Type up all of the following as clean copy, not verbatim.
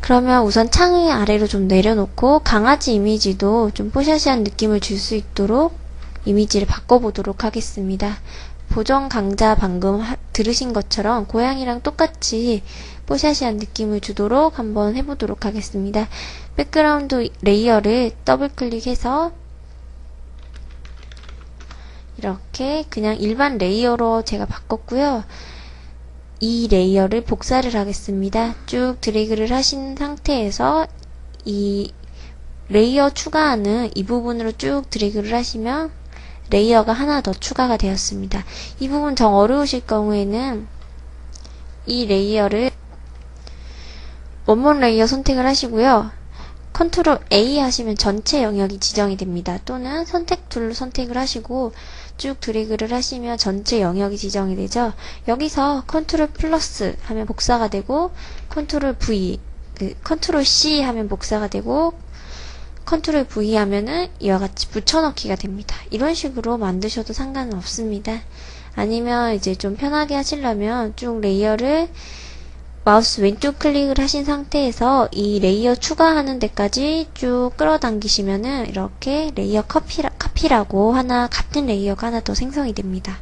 그러면 우선 창의 아래로 좀 내려놓고 강아지 이미지도 좀 뽀샤시한 느낌을 줄 수 있도록 이미지를 바꿔보도록 하겠습니다. 보정 강좌 방금 들으신 것처럼 고양이랑 똑같이 뽀샤시한 느낌을 주도록 한번 해보도록 하겠습니다. 백그라운드 레이어를 더블 클릭해서 이렇게 그냥 일반 레이어로 제가 바꿨고요. 이 레이어를 복사를 하겠습니다. 쭉 드래그를 하신 상태에서 이 레이어 추가하는 이 부분으로 쭉 드래그를 하시면 레이어가 하나 더 추가가 되었습니다. 이 부분 정 어려우실 경우에는 이 레이어를 원본 레이어 선택을 하시고요. 컨트롤 A 하시면 전체 영역이 지정이 됩니다. 또는 선택 툴로 선택을 하시고 쭉 드래그를 하시면 전체 영역이 지정이 되죠. 여기서 컨트롤 플러스 하면 복사가 되고 컨트롤 V, 컨트롤 C 하면 복사가 되고 컨트롤 V 하면은 이와 같이 붙여넣기가 됩니다. 이런 식으로 만드셔도 상관은 없습니다. 아니면 이제 좀 편하게 하시려면 쭉 레이어를 마우스 왼쪽 클릭을 하신 상태에서 이 레이어 추가하는 데까지 쭉 끌어당기시면은 이렇게 레이어 카피라고 하나 같은 레이어가 하나 더 생성이 됩니다.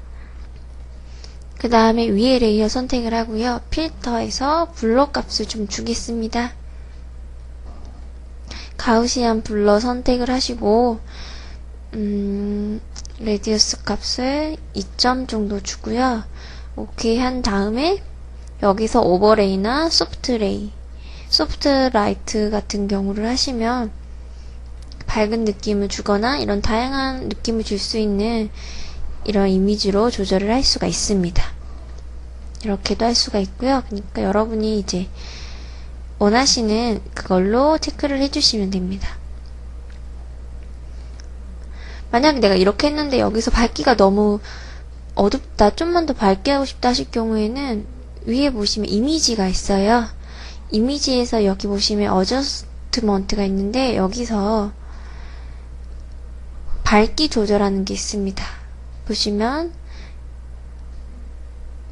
그 다음에 위에 레이어 선택을 하고요. 필터에서 블러 값을 좀 주겠습니다. 가우시안 블러 선택을 하시고 레디우스 값을 2점 정도 주고요. 오케이 한 다음에 여기서 오버레이나 소프트레이, 소프트라이트 같은 경우를 하시면 밝은 느낌을 주거나 이런 다양한 느낌을 줄 수 있는 이런 이미지로 조절을 할 수가 있습니다. 이렇게도 할 수가 있고요. 그러니까 여러분이 이제 원하시는 그걸로 체크를 해주시면 됩니다. 만약에 내가 이렇게 했는데 여기서 밝기가 너무 어둡다, 좀만 더 밝게 하고 싶다 하실 경우에는 위에 보시면 이미지가 있어요. 이미지에서 여기 보시면 어저스트먼트가 있는데 여기서 밝기 조절하는 게 있습니다. 보시면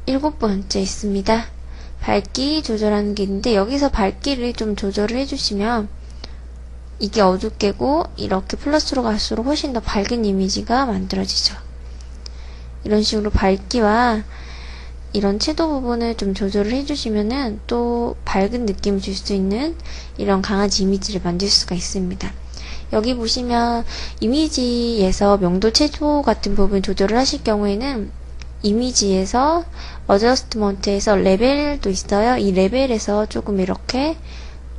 7번째 있습니다. 밝기 조절하는 게 있는데 여기서 밝기를 좀 조절을 해주시면 이게 어둡게고 이렇게 플러스로 갈수록 훨씬 더 밝은 이미지가 만들어지죠. 이런 식으로 밝기와 이런 채도 부분을 좀 조절을 해주시면은 또 밝은 느낌을 줄 수 있는 이런 강아지 이미지를 만들 수가 있습니다. 여기 보시면 이미지에서 명도 채도 같은 부분 조절을 하실 경우에는 이미지에서 어저스트먼트에서 레벨도 있어요. 이 레벨에서 조금 이렇게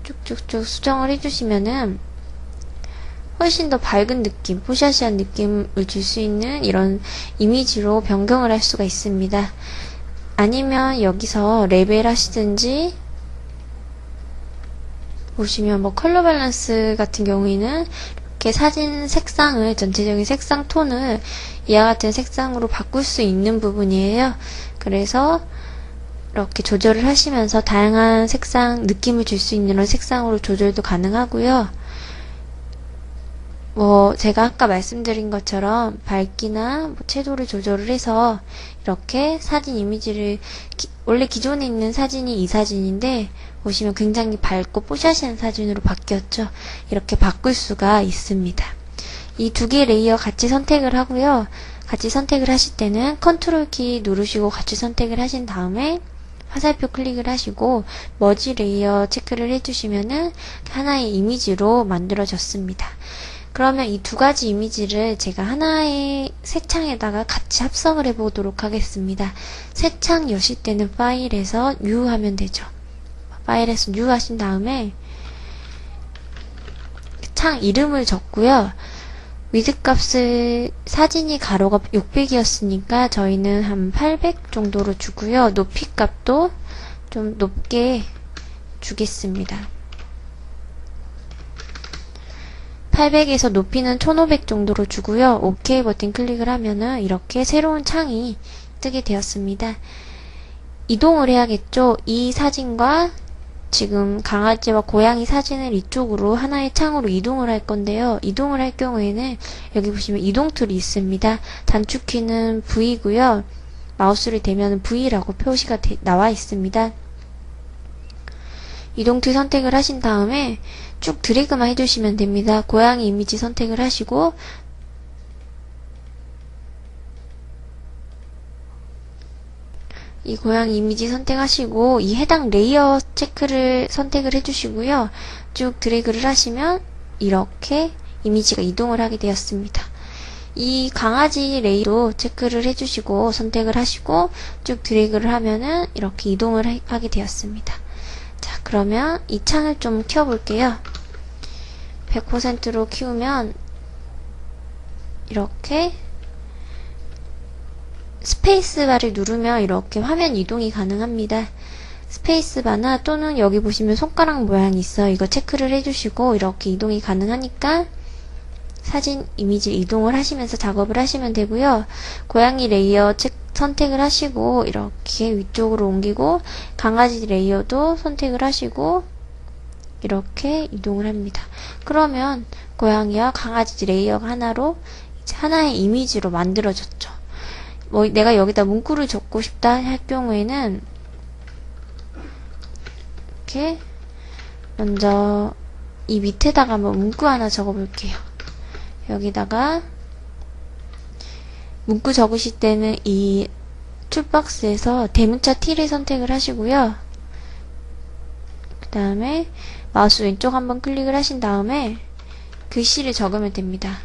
쭉쭉쭉 수정을 해주시면은 훨씬 더 밝은 느낌, 뽀샤시한 느낌을 줄 수 있는 이런 이미지로 변경을 할 수가 있습니다. 아니면 여기서 레벨 하시든지 보시면 뭐 컬러 밸런스 같은 경우에는 이렇게 사진 색상을 전체적인 색상 톤을 이와 같은 색상으로 바꿀 수 있는 부분이에요. 그래서 이렇게 조절을 하시면서 다양한 색상 느낌을 줄 수 있는 이런 색상으로 조절도 가능하고요. 뭐 제가 아까 말씀드린 것처럼 밝기나 뭐 채도를 조절을 해서 이렇게 사진 이미지를 원래 기존에 있는 사진이 이 사진인데 보시면 굉장히 밝고 뽀샤시한 사진으로 바뀌었죠. 이렇게 바꿀 수가 있습니다. 이 두 개 레이어 같이 선택을 하고요. 같이 선택을 하실 때는 컨트롤 키 누르시고 같이 선택을 하신 다음에 화살표 클릭을 하시고 머지 레이어 체크를 해주시면은 하나의 이미지로 만들어졌습니다. 그러면 이 두 가지 이미지를 제가 하나의 새 창에다가 같이 합성을 해보도록 하겠습니다. 새 창 여실 때는 파일에서 뉴 하면 되죠. 파일에서 뉴 하신 다음에 창 이름을 적고요. 위드 값을 사진이 가로가 600이었으니까 저희는 한 800 정도로 주고요. 높이 값도 좀 높게 주겠습니다. 800에서 높이는 1500 정도로 주고요. OK 버튼 클릭을 하면은 이렇게 새로운 창이 뜨게 되었습니다. 이동을 해야겠죠. 이 사진과 지금 강아지와 고양이 사진을 이쪽으로 하나의 창으로 이동을 할 건데요. 이동을 할 경우에는 여기 보시면 이동 툴이 있습니다. 단축키는 V고요. 마우스를 대면 V라고 표시가 나와 있습니다. 이동 툴 선택을 하신 다음에 쭉 드래그만 해주시면 됩니다. 고양이 이미지 선택을 하시고 이 고양이 이미지 선택하시고 이 해당 레이어 체크를 선택을 해주시고요. 쭉 드래그를 하시면 이렇게 이미지가 이동을 하게 되었습니다. 이 강아지 레이도 체크를 해주시고 선택을 하시고 쭉 드래그를 하면은 이렇게 이동을 하게 되었습니다. 자, 그러면 이 창을 좀 키워볼게요. 100%로 키우면 이렇게 스페이스바를 누르면 이렇게 화면 이동이 가능합니다. 스페이스바나 또는 여기 보시면 손가락 모양이 있어요. 이거 체크를 해주시고 이렇게 이동이 가능하니까 사진 이미지 이동을 하시면서 작업을 하시면 되고요. 고양이 레이어 선택을 하시고 이렇게 위쪽으로 옮기고 강아지 레이어도 선택을 하시고 이렇게 이동을 합니다. 그러면 고양이와 강아지 레이어가 하나로 이제 하나의 이미지로 만들어졌죠. 뭐 내가 여기다 문구를 적고 싶다 할 경우에는 이렇게 먼저 이 밑에다가 한번 문구 하나 적어볼게요. 여기다가 문구 적으실 때는 이 툴박스에서 대문자 T를 선택을 하시고요. 그 다음에 마우스 왼쪽 한번 클릭을 하신 다음에 글씨를 적으면 됩니다.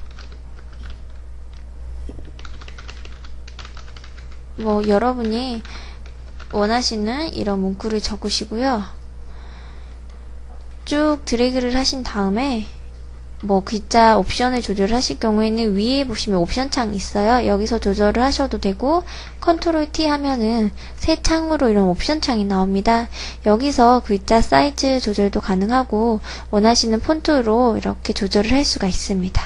뭐 여러분이 원하시는 이런 문구를 적으시고요. 쭉 드래그를 하신 다음에 뭐 글자 옵션을 조절하실 경우에는 위에 보시면 옵션 창 있어요. 여기서 조절을 하셔도 되고 컨트롤 T 하면은 새 창으로 이런 옵션 창이 나옵니다. 여기서 글자 사이즈 조절도 가능하고 원하시는 폰트로 이렇게 조절을 할 수가 있습니다.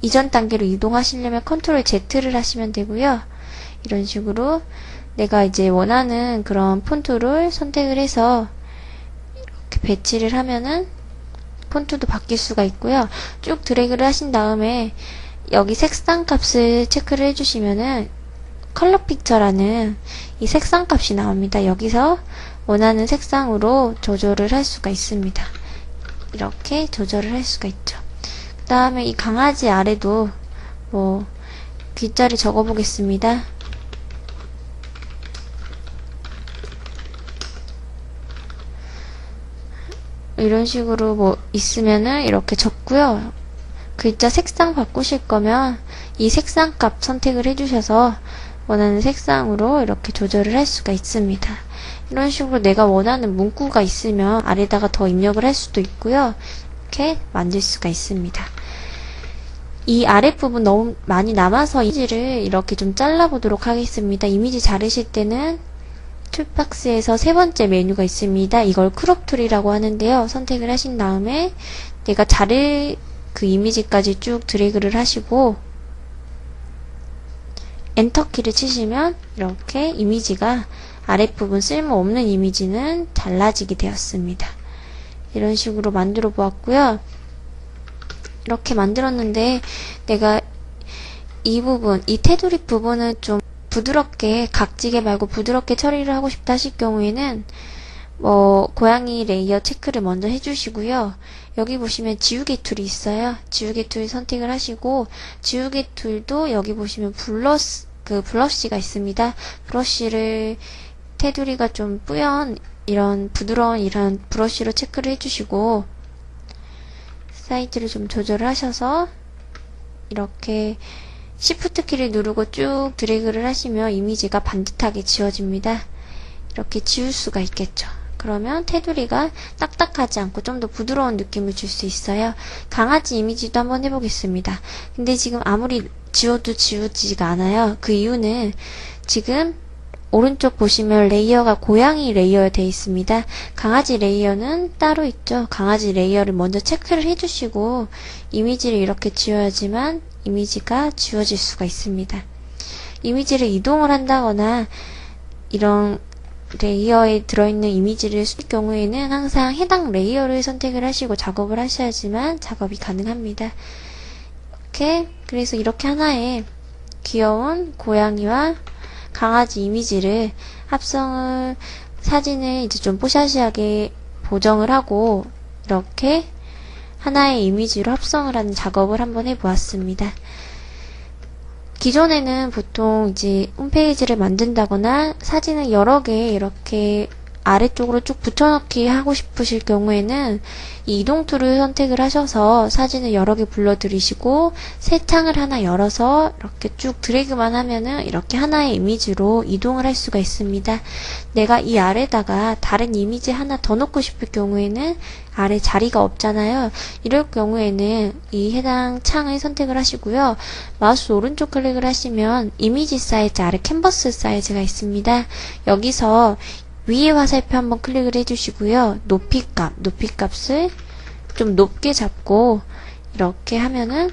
이전 단계로 이동하시려면 컨트롤 Z를 하시면 되고요. 이런 식으로 내가 이제 원하는 그런 폰트를 선택을 해서 이렇게 배치를 하면은 폰트도 바뀔 수가 있고요. 쭉 드래그를 하신 다음에 여기 색상 값을 체크를 해주시면은 컬러 픽처라는 이 색상 값이 나옵니다. 여기서 원하는 색상으로 조절을 할 수가 있습니다. 이렇게 조절을 할 수가 있죠. 그 다음에 이 강아지 아래도 뭐 글자를 적어 보겠습니다. 이런 식으로 뭐 있으면은 이렇게 적고요. 글자 색상 바꾸실 거면 이 색상 값 선택을 해주셔서 원하는 색상으로 이렇게 조절을 할 수가 있습니다. 이런 식으로 내가 원하는 문구가 있으면 아래다가 더 입력을 할 수도 있고요. 이렇게 만들 수가 있습니다. 이 아랫부분 너무 많이 남아서 이미지를 이렇게 좀 잘라보도록 하겠습니다. 이미지 자르실 때는 툴박스에서 세 번째 메뉴가 있습니다. 이걸 크롭 툴이라고 하는데요. 선택을 하신 다음에 내가 자를 그 이미지까지 쭉 드래그를 하시고 엔터키를 치시면 이렇게 이미지가 아랫부분 쓸모없는 이미지는 잘라지게 되었습니다. 이런 식으로 만들어 보았고요. 이렇게 만들었는데 내가 이 부분, 이 테두리 부분은 좀 부드럽게 각지게 말고 부드럽게 처리를 하고 싶다 하실 경우에는 뭐 고양이 레이어 체크를 먼저 해주시고요. 여기 보시면 지우개 툴이 있어요. 지우개 툴 선택을 하시고 지우개 툴도 여기 보시면 브러쉬가 있습니다. 브러쉬를 테두리가 좀 뿌연 이런 부드러운 이런 브러쉬로 체크를 해주시고 사이즈를 좀 조절을 하셔서 이렇게 Shift 키를 누르고 쭉 드래그를 하시면 이미지가 반듯하게 지워집니다. 이렇게 지울 수가 있겠죠. 그러면 테두리가 딱딱하지 않고 좀 더 부드러운 느낌을 줄 수 있어요. 강아지 이미지도 한번 해보겠습니다. 근데 지금 아무리 지워도 지워지지가 않아요. 그 이유는 지금 오른쪽 보시면 레이어가 고양이 레이어 되어 있습니다. 강아지 레이어는 따로 있죠. 강아지 레이어를 먼저 체크를 해주시고 이미지를 이렇게 지워야지만 이미지가 지워질 수가 있습니다. 이미지를 이동을 한다거나 이런 레이어에 들어있는 이미지를 쓸 경우에는 항상 해당 레이어를 선택을 하시고 작업을 하셔야지만 작업이 가능합니다. 그래서 이렇게 하나의 귀여운 고양이와 강아지 이미지를 합성을 사진을 이제 좀 뽀샤시하게 보정을 하고 이렇게 하나의 이미지로 합성을 하는 작업을 한번 해보았습니다. 기존에는 보통 이제 홈페이지를 만든다거나 사진을 여러 개 이렇게 아래쪽으로 쭉 붙여넣기 하고 싶으실 경우에는 이 이동 툴을 선택을 하셔서 사진을 여러 개 불러들이시고 새 창을 하나 열어서 이렇게 쭉 드래그만 하면은 이렇게 하나의 이미지로 이동을 할 수가 있습니다. 내가 이 아래다가 다른 이미지 하나 더 넣고 싶을 경우에는 아래 자리가 없잖아요. 이럴 경우에는 이 해당 창을 선택을 하시고요. 마우스 오른쪽 클릭을 하시면 이미지 사이즈 아래 캔버스 사이즈가 있습니다. 여기서 위에 화살표 한번 클릭을 해주시고요. 높이값을 좀 높게 잡고 이렇게 하면은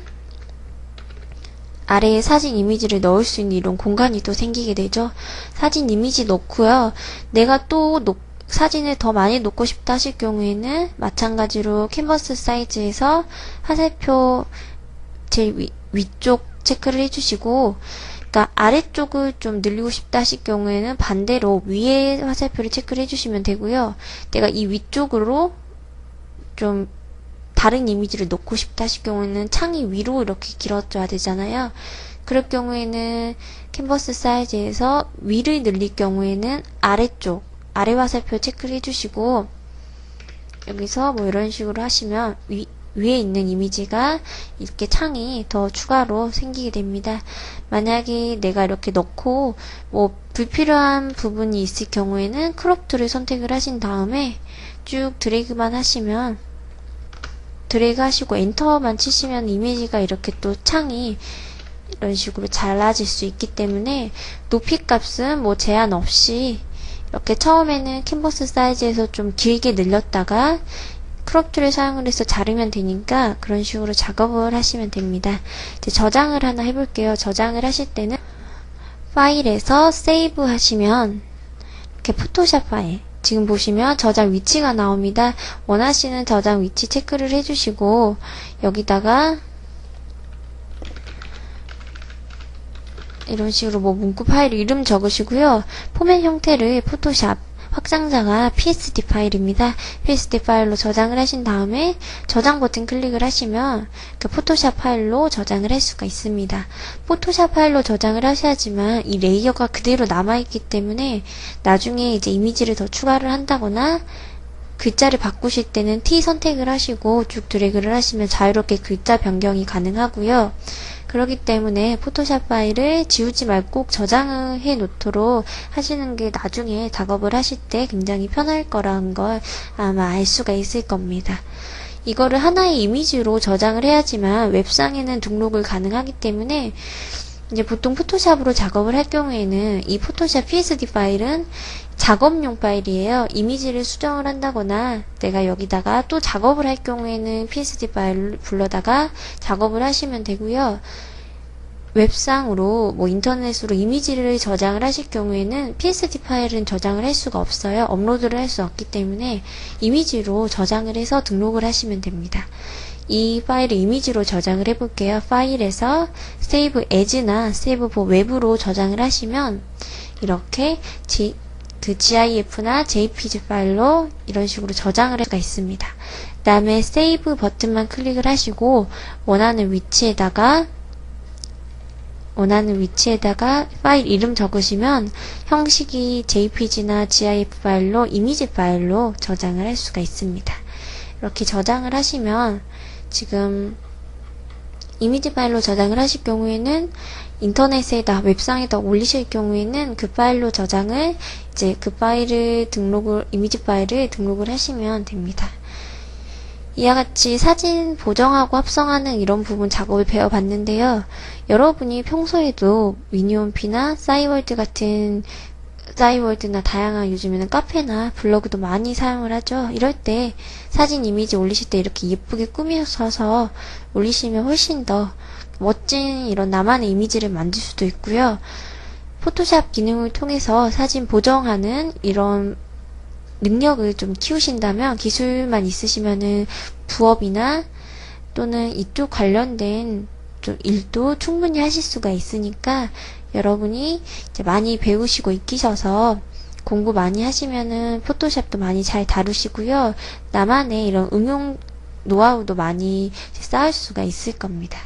아래에 사진 이미지를 넣을 수 있는 이런 공간이 또 생기게 되죠. 사진 이미지 넣고요. 내가 또 사진을 더 많이 넣고 싶다 하실 경우에는 마찬가지로 캔버스 사이즈에서 화살표 제일 위쪽 체크를 해주시고, 그러니까 아래쪽을 좀 늘리고 싶다 하실 경우에는 반대로 위에 화살표를 체크를 해주시면 되고요. 내가 이 위쪽으로 좀 다른 이미지를 넣고 싶다 하실 경우에는 창이 위로 이렇게 길어져야 되잖아요. 그럴 경우에는 캔버스 사이즈에서 위를 늘릴 경우에는 아래쪽, 아래 화살표 체크를 해주시고, 여기서 뭐 이런 식으로 하시면 위에 있는 이미지가 이렇게 창이 더 추가로 생기게 됩니다. 만약에 내가 이렇게 넣고 뭐 불필요한 부분이 있을 경우에는 크롭 툴을 선택을 하신 다음에 쭉 드래그만 하시면, 드래그 하시고 엔터만 치시면 이미지가 이렇게 또 창이 이런 식으로 잘라질 수 있기 때문에 높이 값은 뭐 제한 없이 이렇게 처음에는 캔버스 사이즈에서 좀 길게 늘렸다가 크롭 툴을 사용을 해서 자르면 되니까 그런 식으로 작업을 하시면 됩니다. 이제 저장을 하나 해볼게요. 저장을 하실 때는 파일에서 세이브 하시면 이렇게 포토샵 파일, 지금 보시면 저장 위치가 나옵니다. 원하시는 저장 위치 체크를 해주시고 여기다가 이런 식으로 뭐 문구 파일 이름 적으시고요. 포맷 형태를 포토샵, 확장자가 PSD 파일입니다. PSD 파일로 저장을 하신 다음에 저장 버튼 클릭을 하시면 그 포토샵 파일로 저장을 할 수가 있습니다. 포토샵 파일로 저장을 하셔야지만 이 레이어가 그대로 남아있기 때문에 나중에 이제 이미지를 더 추가를 한다거나 글자를 바꾸실 때는 T 선택을 하시고 쭉 드래그를 하시면 자유롭게 글자 변경이 가능하고요. 그렇기 때문에 포토샵 파일을 지우지 말고 꼭 저장을 해 놓도록 하시는 게 나중에 작업을 하실 때 굉장히 편할 거라는 걸 아마 알 수가 있을 겁니다. 이거를 하나의 이미지로 저장을 해야지만 웹상에는 등록을 가능하기 때문에 이제 보통 포토샵으로 작업을 할 경우에는 이 포토샵 PSD 파일은 작업용 파일이에요. 이미지를 수정을 한다거나 내가 여기다가 또 작업을 할 경우에는 PSD 파일을 불러다가 작업을 하시면 되고요. 웹상으로 뭐 인터넷으로 이미지를 저장을 하실 경우에는 PSD 파일은 저장을 할 수가 없어요. 업로드를 할 수 없기 때문에 이미지로 저장을 해서 등록을 하시면 됩니다. 이 파일을 이미지로 저장을 해볼게요. 파일에서 Save As나 Save for Web로 저장을 하시면 이렇게 GIF나 JPG 파일로 이런 식으로 저장을 할 수가 있습니다. 그 다음에 Save 버튼만 클릭을 하시고 원하는 위치에다가 파일 이름 적으시면 형식이 JPG나 GIF 파일로 이미지 파일로 저장을 할 수가 있습니다. 이렇게 저장을 하시면 지금 이미지 파일로 저장을 하실 경우에는 인터넷에다 웹상에다 올리실 경우에는 그 파일로 저장을 이제 그 파일을 이미지 파일을 등록을 하시면 됩니다. 이와 같이 사진 보정하고 합성하는 이런 부분 작업을 배워봤는데요. 여러분이 평소에도 미니홈피나 싸이월드나 다양한 요즘에는 카페나 블로그도 많이 사용을 하죠. 이럴 때 사진 이미지 올리실 때 이렇게 예쁘게 꾸며서 올리시면 훨씬 더 멋진 이런 나만의 이미지를 만들 수도 있고요. 포토샵 기능을 통해서 사진 보정하는 이런 능력을 좀 키우신다면, 기술만 있으시면은 부업이나 또는 이쪽 관련된 좀 일도 충분히 하실 수가 있으니까 여러분이 이제 많이 배우시고 익히셔서 공부 많이 하시면은 포토샵도 많이 잘 다루시고요. 나만의 이런 응용 노하우도 많이 쌓을 수가 있을 겁니다.